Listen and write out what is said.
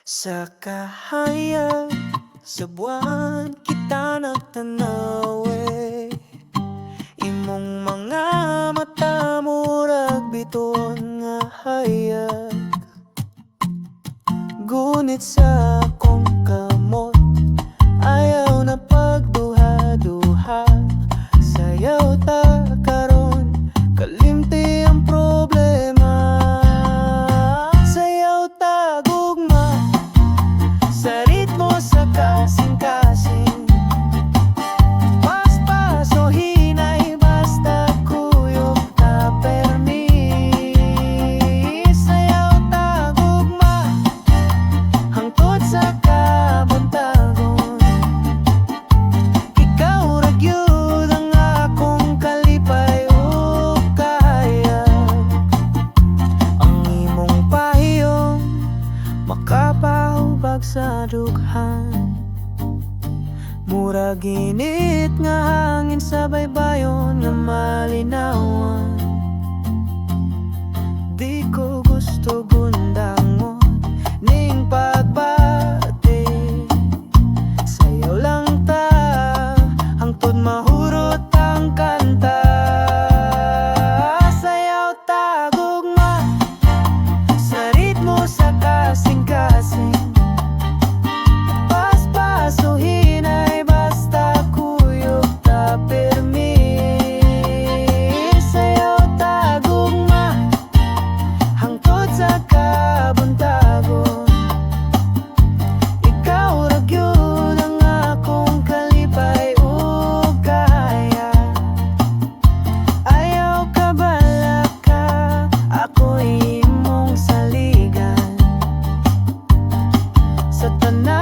Sa kahayag, sa buwan kita nagtanaw imong mga mata murag biton nga hayag. Gunit sa akong kamot, ayaw na pagduha-duha. Sayaw ta karon, kalimti ang problema. Sayaw ta gugma, sa ritmo sa kasing-kasing. Paspas o hinay, basta kuyog ta permi. Sayaw ta gugma, hangtod sa kabuntagon. Ikaw ra gyud ang akong kalipay ug kahayag. Ang imong pahiyong makapahubag sa dughan. Murag init nga hangin sa baybayon nga malinawan. Di ko gusto gundangon ning pagbati. Sayaw lang ta hangtod mahurot ang kanta. Sayaw ta gugma, sa ritmo sa kasing-kasing. Paspas o hinay, basta kuyog ta permi. Sayaw ta gugma, hangtod sa kabuntagon. Ikaw ra gyud ang akong kalipay ug kahayag. Ayaw ka balaka, ako'y imong saligan. Sa tanan